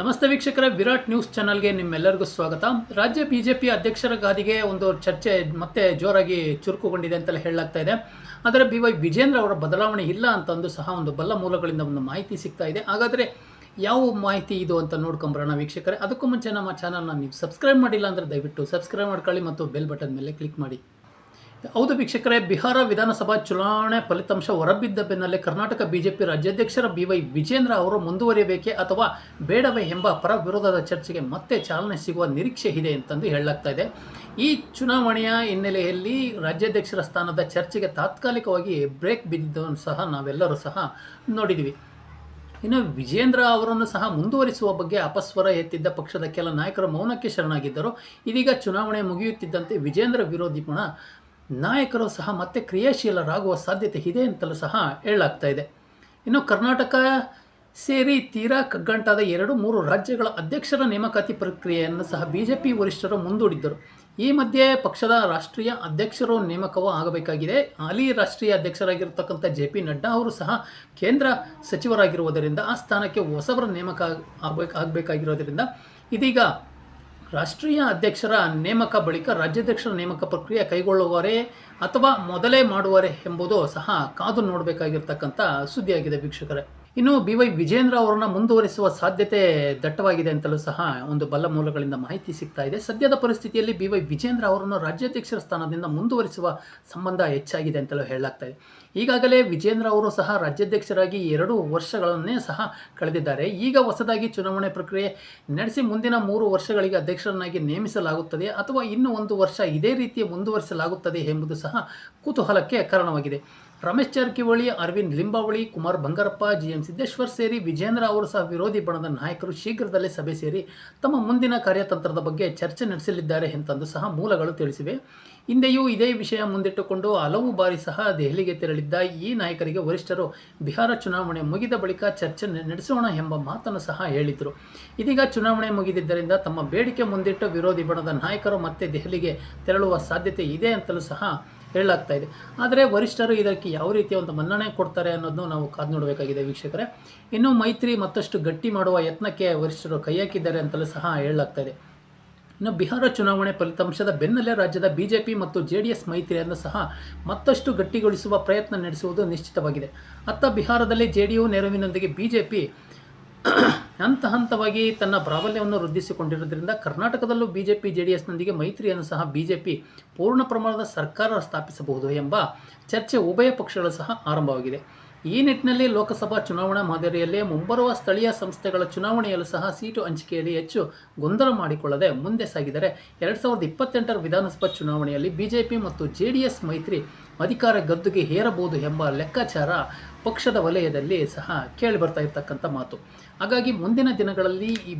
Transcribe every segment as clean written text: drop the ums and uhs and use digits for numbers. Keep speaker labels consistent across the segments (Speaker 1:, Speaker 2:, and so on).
Speaker 1: ನಮಸ್ತೆ ವೀಕ್ಷಕರೇ, ವಿರಾಟ್ ನ್ಯೂಸ್ ಚಾನಲ್ಗೆ ನಿಮ್ಮೆಲ್ಲರಿಗೂ ಸ್ವಾಗತ. ರಾಜ್ಯ ಬಿಜೆಪಿ ಅಧ್ಯಕ್ಷರ ಗಾದಿಗೆ ಒಂದು ಚರ್ಚೆ ಮತ್ತೆ ಜೋರಾಗಿ ಚುರುಕುಗೊಂಡಿದೆ ಅಂತಲೇ ಹೇಳಲಾಗ್ತಾ ಇದೆ. ಆದರೆ BY ವಿಜೇಂದ್ರ ಅವರ ಬದಲಾವಣೆ ಇಲ್ಲ ಅಂತಂದು ಸಹ ಒಂದು ಬಲ್ಲ ಮೂಲಗಳಿಂದ ಒಂದು ಮಾಹಿತಿ ಸಿಗ್ತಾ ಇದೆ. ಹಾಗಾದರೆ ಯಾವ ಮಾಹಿತಿ ಇದು ಅಂತ ನೋಡ್ಕೊಂಬರೋಣ ವೀಕ್ಷಕರೇ. ಅದಕ್ಕೂ ಮುಂಚೆ ನಮ್ಮ ಚಾನಲ್ನ ನೀವು ಸಬ್ಸ್ಕ್ರೈಬ್ ಮಾಡಿಲ್ಲ ಅಂದರೆ ದಯವಿಟ್ಟು ಸಬ್ಸ್ಕ್ರೈಬ್ ಮಾಡ್ಕೊಳ್ಳಿ ಮತ್ತು ಬೆಲ್ ಬಟನ್ ಮೇಲೆ ಕ್ಲಿಕ್ ಮಾಡಿ. ಹೌದು ವೀಕ್ಷಕರೇ, ಬಿಹಾರ ವಿಧಾನಸಭಾ ಚುನಾವಣೆ ಫಲಿತಾಂಶ ಹೊರಬಿದ್ದ ಬೆನ್ನಲ್ಲೇ ಕರ್ನಾಟಕ ಬಿಜೆಪಿ ರಾಜ್ಯಾಧ್ಯಕ್ಷರ BY ವಿಜೇಂದ್ರ ಅವರು ಮುಂದುವರಿಯಬೇಕೇ ಅಥವಾ ಬೇಡವೇ ಎಂಬ ಪರ ವಿರೋಧದ ಚರ್ಚೆಗೆ ಮತ್ತೆ ಚಾಲನೆ ಸಿಗುವ ನಿರೀಕ್ಷೆ ಇದೆ ಅಂತಂದು ಹೇಳಲಾಗ್ತಾ ಇದೆ. ಈ ಚುನಾವಣೆಯ ಹಿನ್ನೆಲೆಯಲ್ಲಿ ರಾಜ್ಯಾಧ್ಯಕ್ಷರ ಸ್ಥಾನದ ಚರ್ಚೆಗೆ ತಾತ್ಕಾಲಿಕವಾಗಿ ಬ್ರೇಕ್ ಬಿದ್ದಿದ್ದನ್ನು ಸಹ ನಾವೆಲ್ಲರೂ ಸಹ ನೋಡಿದ್ವಿ. ಇನ್ನು ವಿಜೇಂದ್ರ ಅವರನ್ನು ಸಹ ಮುಂದುವರಿಸುವ ಬಗ್ಗೆ ಅಪಸ್ವರ ಎತ್ತಿದ್ದ ಪಕ್ಷದ ಕೆಲ ನಾಯಕರು ಮೌನಕ್ಕೆ ಶರಣಾಗಿದ್ದರು. ಇದೀಗ ಚುನಾವಣೆ ಮುಗಿಯುತ್ತಿದ್ದಂತೆ ವಿಜೇಂದ್ರ ವಿರೋಧಿ ನಾಯಕರು ಸಹ ಮತ್ತೆ ಕ್ರಿಯಾಶೀಲರಾಗುವ ಸಾಧ್ಯತೆ ಇದೆ ಅಂತಲೂ ಸಹ ಹೇಳಲಾಗ್ತಾ ಇದೆ. ಇನ್ನು ಕರ್ನಾಟಕ ಸೇರಿ ತೀರಾ ಕಗ್ಗಂಟಾದ 2-3 ರಾಜ್ಯಗಳ ಅಧ್ಯಕ್ಷರ ನೇಮಕಾತಿ ಪ್ರಕ್ರಿಯೆಯನ್ನು ಸಹ ಬಿಜೆಪಿ ವರಿಷ್ಠರು ಮುಂದೂಡಿದ್ದರು. ಈ ಮಧ್ಯೆ ಪಕ್ಷದ ರಾಷ್ಟ್ರೀಯ ಅಧ್ಯಕ್ಷರು ನೇಮಕವೂ ಆಗಬೇಕಾಗಿದೆ. ಹಾಲಿ ರಾಷ್ಟ್ರೀಯ ಅಧ್ಯಕ್ಷರಾಗಿರ್ತಕ್ಕಂಥ JP ನಡ್ಡಾ ಅವರು ಸಹ ಕೇಂದ್ರ ಸಚಿವರಾಗಿರುವುದರಿಂದ ಆ ಸ್ಥಾನಕ್ಕೆ ಹೊಸಬರ ನೇಮಕ ಆಗಬೇಕಾಗಿರೋದರಿಂದ ಇದೀಗ ರಾಷ್ಟ್ರೀಯ ಅಧ್ಯಕ್ಷರ ನೇಮಕ ಬಳಿಕ ರಾಜ್ಯಾಧ್ಯಕ್ಷರ ನೇಮಕ ಪ್ರಕ್ರಿಯೆ ಕೈಗೊಳ್ಳುವರೇ ಅಥವಾ ಮೊದಲೇ ಮಾಡುವರೇ ಎಂಬುದು ಸಹ ಕಾದು ನೋಡಬೇಕಾಗಿರ್ತಕ್ಕಂಥ ಸುದ್ದಿಯಾಗಿದೆ ವೀಕ್ಷಕರೇ. ಇನ್ನು BY ವಿಜೇಂದ್ರ ಅವರನ್ನು ಮುಂದುವರಿಸುವ ಸಾಧ್ಯತೆ ದಟ್ಟವಾಗಿದೆ ಅಂತಲೂ ಸಹ ಒಂದು ಬಲ್ಲ ಮೂಲಗಳಿಂದ ಮಾಹಿತಿ ಸಿಗ್ತಾ ಇದೆ. ಸದ್ಯದ ಪರಿಸ್ಥಿತಿಯಲ್ಲಿ BY ವಿಜೇಂದ್ರ ಅವರನ್ನು ರಾಜ್ಯಾಧ್ಯಕ್ಷರ ಸ್ಥಾನದಿಂದ ಮುಂದುವರಿಸುವ ಸಂಬಂಧ ಹೆಚ್ಚಾಗಿದೆ ಅಂತಲೂ ಹೇಳಲಾಗ್ತಾ ಇದೆ. ಈಗಾಗಲೇ ವಿಜೇಂದ್ರ ಅವರು ಸಹ ರಾಜ್ಯಾಧ್ಯಕ್ಷರಾಗಿ 2 ವರ್ಷಗಳನ್ನೇ ಸಹ ಕಳೆದಿದ್ದಾರೆ. ಈಗ ಹೊಸದಾಗಿ ಚುನಾವಣೆ ಪ್ರಕ್ರಿಯೆ ನಡೆಸಿ ಮುಂದಿನ 3 ವರ್ಷಗಳಿಗೆ ಅಧ್ಯಕ್ಷರನ್ನಾಗಿ ನೇಮಿಸಲಾಗುತ್ತದೆ ಅಥವಾ ಇನ್ನು 1 ವರ್ಷ ಇದೇ ರೀತಿ ಮುಂದುವರಿಸಲಾಗುತ್ತದೆ ಎಂಬುದು ಸಹ ಕುತೂಹಲಕ್ಕೆ ಕಾರಣವಾಗಿದೆ. ರಮೇಶ್ ಜಾರಕಿಹೊಳಿ, ಅರವಿಂದ್ ಲಿಂಬಾವಳಿ, ಕುಮಾರ್ ಬಂಗಾರಪ್ಪ, GM ಸಿದ್ದೇಶ್ವರ್ ಸೇರಿ ವಿಜೇಂದ್ರ ಅವರು ಸಹ ವಿರೋಧಿ ಬಣದ ನಾಯಕರು ಶೀಘ್ರದಲ್ಲೇ ಸಭೆ ಸೇರಿ ತಮ್ಮ ಮುಂದಿನ ಕಾರ್ಯತಂತ್ರದ ಬಗ್ಗೆ ಚರ್ಚೆ ನಡೆಸಲಿದ್ದಾರೆ ಎಂತಂದು ಸಹ ಮೂಲಗಳು ತಿಳಿಸಿವೆ. ಹಿಂದೆಯೂ ಇದೇ ವಿಷಯ ಮುಂದಿಟ್ಟುಕೊಂಡು ಹಲವು ಬಾರಿ ಸಹ ದೆಹಲಿಗೆ ತೆರಳಿದ್ದ ಈ ನಾಯಕರಿಗೆ ವರಿಷ್ಠರು ಬಿಹಾರ ಚುನಾವಣೆ ಮುಗಿದ ಬಳಿಕ ಚರ್ಚೆ ನಡೆಸೋಣ ಎಂಬ ಮಾತನ್ನು ಸಹ ಹೇಳಿದರು. ಇದೀಗ ಚುನಾವಣೆ ಮುಗಿದಿದ್ದರಿಂದ ತಮ್ಮ ಬೇಡಿಕೆ ಮುಂದಿಟ್ಟು ವಿರೋಧಿ ಬಣದ ನಾಯಕರು ಮತ್ತೆ ದೆಹಲಿಗೆ ತೆರಳುವ ಸಾಧ್ಯತೆ ಇದೆ ಅಂತಲೂ ಸಹ ಹೇಳಲಾಗ್ತಾ ಇದೆ. ಆದರೆ ವರಿಷ್ಠರು ಇದಕ್ಕೆ ಯಾವ ರೀತಿಯ ಒಂದು ಮನ್ನಣೆ ಕೊಡ್ತಾರೆ ಅನ್ನೋದನ್ನು ನಾವು ಕಾದು ನೋಡಬೇಕಾಗಿದೆ ವೀಕ್ಷಕರೇ. ಇನ್ನು ಮೈತ್ರಿ ಮತ್ತಷ್ಟು ಗಟ್ಟಿ ಮಾಡುವ ಯತ್ನಕ್ಕೆ ವರಿಷ್ಠರು ಕೈ ಹಾಕಿದ್ದಾರೆ ಅಂತಲೂ ಸಹ ಹೇಳಲಾಗ್ತಾ ಇದೆ. ಇನ್ನು ಬಿಹಾರ ಚುನಾವಣೆ ಫಲಿತಾಂಶದ ಬೆನ್ನಲ್ಲೇ ರಾಜ್ಯದ ಬಿಜೆಪಿ ಮತ್ತು JDS ಮೈತ್ರಿಯನ್ನು ಸಹ ಮತ್ತಷ್ಟು ಗಟ್ಟಿಗೊಳಿಸುವ ಪ್ರಯತ್ನ ನಡೆಸುವುದು ನಿಶ್ಚಿತವಾಗಿದೆ. ಅತ್ತ ಬಿಹಾರದಲ್ಲಿ JDU ನೆರವಿನೊಂದಿಗೆ ಬಿಜೆಪಿ ಹಂತವಾಗಿ ತನ್ನ ಪ್ರಾಬಲ್ಯವನ್ನು ವೃದ್ಧಿಸಿಕೊಂಡಿರುವುದರಿಂದ ಕರ್ನಾಟಕದಲ್ಲೂ ಬಿಜೆಪಿ JDSನೊಂದಿಗೆ ಮೈತ್ರಿಯನ್ನು ಸಹ ಬಿಜೆಪಿ ಪೂರ್ಣ ಪ್ರಮಾಣದ ಸರ್ಕಾರ ಸ್ಥಾಪಿಸಬಹುದು ಎಂಬ ಚರ್ಚೆ ಉಭಯ ಪಕ್ಷಗಳು ಸಹ ಆರಂಭವಾಗಿದೆ. ಈ ನಿಟ್ಟಿನಲ್ಲಿ ಲೋಕಸಭಾ ಚುನಾವಣಾ ಮಾದರಿಯಲ್ಲೇ ಮುಂಬರುವ ಸ್ಥಳೀಯ ಸಂಸ್ಥೆಗಳ ಚುನಾವಣೆಯಲ್ಲೂ ಸಹ ಸೀಟು ಹಂಚಿಕೆಯಲ್ಲಿ ಹೆಚ್ಚು ಗೊಂದಲ ಮಾಡಿಕೊಳ್ಳದೆ ಮುಂದೆ ಸಾಗಿದರೆ 2028ರ ವಿಧಾನಸಭಾ ಚುನಾವಣೆಯಲ್ಲಿ ಬಿಜೆಪಿ ಮತ್ತು JDS ಮೈತ್ರಿ ಅಧಿಕಾರ ಗದ್ದುಗೆ ಏರಬಹುದು ಎಂಬ ಲೆಕ್ಕಾಚಾರ ಪಕ್ಷದ ವಲಯದಲ್ಲಿ ಸಹ ಕೇಳಿಬರ್ತಾ ಇರತಕ್ಕಂಥ ಮಾತು. ಹಾಗಾಗಿ ಮುಂದಿನ ದಿನಗಳಲ್ಲಿ ಈ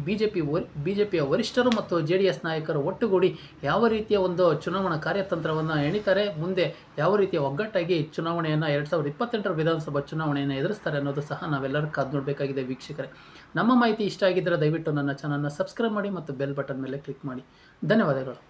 Speaker 1: ಬಿಜೆಪಿಯ ವರಿಷ್ಠರು ಮತ್ತು JDS ನಾಯಕರು ಒಟ್ಟುಗೂಡಿ ಯಾವ ರೀತಿಯ ಒಂದು ಚುನಾವಣಾ ಕಾರ್ಯತಂತ್ರವನ್ನು ಎಣಿತಾರೆ, ಮುಂದೆ ಯಾವ ರೀತಿಯ ಒಗ್ಗಟ್ಟಾಗಿ ಚುನಾವಣೆಯನ್ನು 2028ರ ವಿಧಾನಸಭಾ ಚುನಾವಣೆಯನ್ನು ಎದುರಿಸ್ತಾರೆ ಅನ್ನೋದು ಸಹ ನಾವೆಲ್ಲರೂ ಕಾದು ನೋಡಬೇಕಾಗಿದೆ ವೀಕ್ಷಕರೇ. ನಮ್ಮ ಮಾಹಿತಿ ಇಷ್ಟ ಆಗಿದ್ದರೆ ದಯವಿಟ್ಟು ನನ್ನ ಚಾನಲ್ನ ಸಬ್ಸ್ಕ್ರೈಬ್ ಮಾಡಿ ಮತ್ತು ಬೆಲ್ ಬಟನ್ ಮೇಲೆ ಕ್ಲಿಕ್ ಮಾಡಿ. ಧನ್ಯವಾದಗಳು.